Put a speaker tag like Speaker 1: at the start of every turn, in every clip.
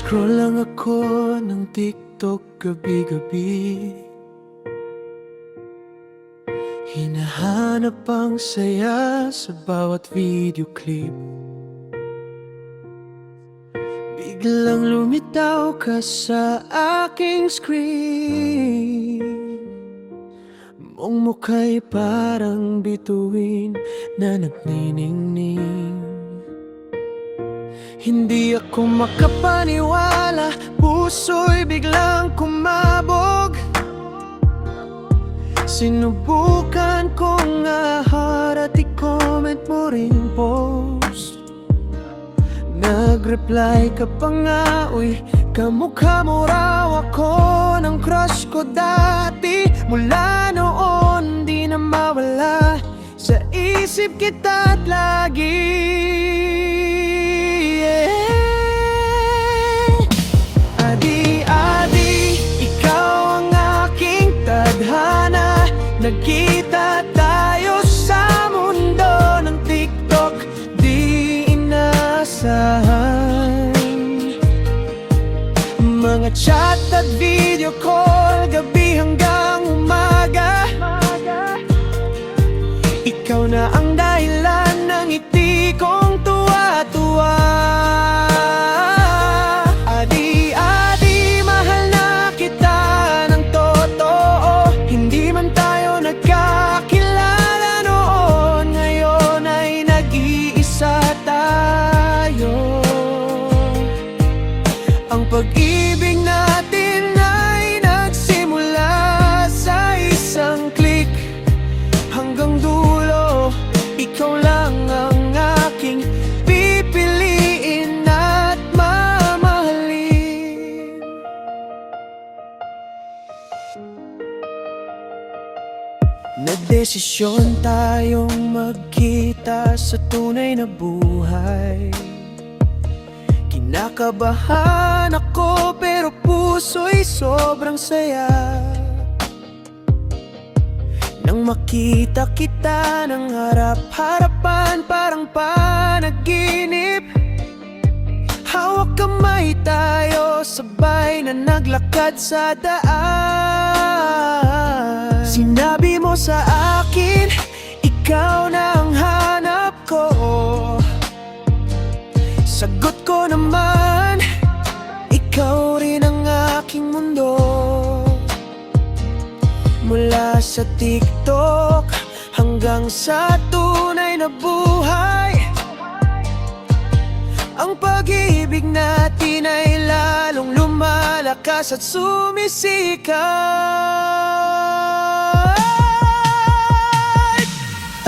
Speaker 1: Scroll lang ako ng TikTok gabi-gabi, hinahanap ang saya sa bawat video clip. Biglang lumitaw ka sa aking screen, mong mukha'y parang bituin na nagniningning. Hindi ako makapaniwala, puso'y biglang kumabog. Sinubukan kong aharat, i-comment mo ring post. Nag-reply ka pa nga, uy, kamukha mo raw ako ng crush ko dati. Mula noon di na mawala sa isip kita at lagi. Nagkita tayo sa mundo ng TikTok, di inasahan. Mga chat at video call, gabi hanggang umaga. Ikaw na ang dahilan ng ngiti kong tuwa-tuwa. Adi-adi, mahal na kita ng totoo. Hindi man tayo nagkakilala noon, ngayon ay nag-iisa tayo. Ang pag-ibig natin ay nagsimula sa isang click. Hanggang dulo, ikaw lang ang aking pipiliin at mamahalin. Nagdesisyon tayong magkita sa tunay na buhay. Kinakabahan ako pero puso'y sobrang saya. Nang makita kita ng harap-harapan, parang panaginip. Hawak kamay tayo, sabay na naglakad sa daan. Sinabi mo sa akin, ikaw na ang hanap ko. Sagot ko naman, ikaw rin ang aking mundo. Mula sa TikTok hanggang sa tunay na buhay, ang pag-ibig natin ay lalong lumalakas at sumisikat.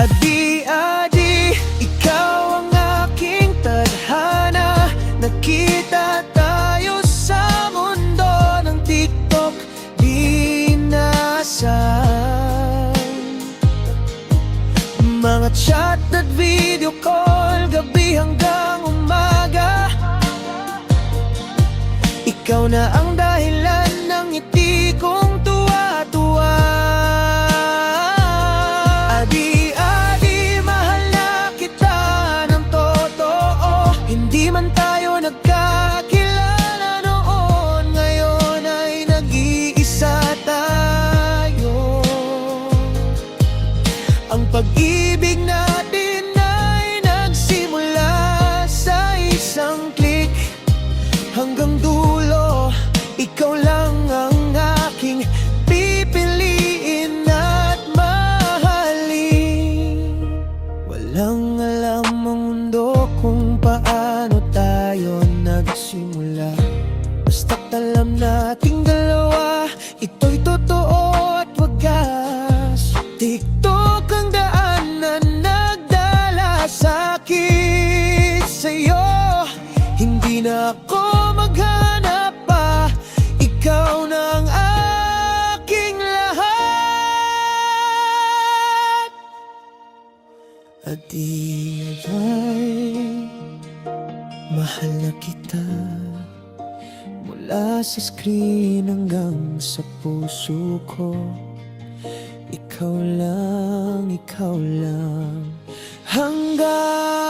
Speaker 1: Adi-adi, ikaw ang aking tadhana. Nakita tayo sa mundo ng TikTok, di inasahan. Mga chat at video call, gabi hanggang umaga. Ikaw na ang dahilan ng ngiti kong tuwa-tuwa. Adi-adi, mahal na kita ng totoo. Hindi man tayo nagkakilala noon, ngayon ay nag-iisa tayo. Ang pag-ibig natin ay nagsimula sa isang click. Hanggang dulo, ikaw lang ang aking pipiliin at mahalin. Walang alam ang mundo kung paano tayo nagsimula. Basta't alam nating dalawa, ito'y totoo at wagas. TikTok ang daan na nagdala sa'kin sa'yo. Hindi na ako maghanap pa, ikaw na ang aking lahat. Adi-aday, mahal na kita. Mula sa screen hanggang sa puso ko, ikaw lang hanggang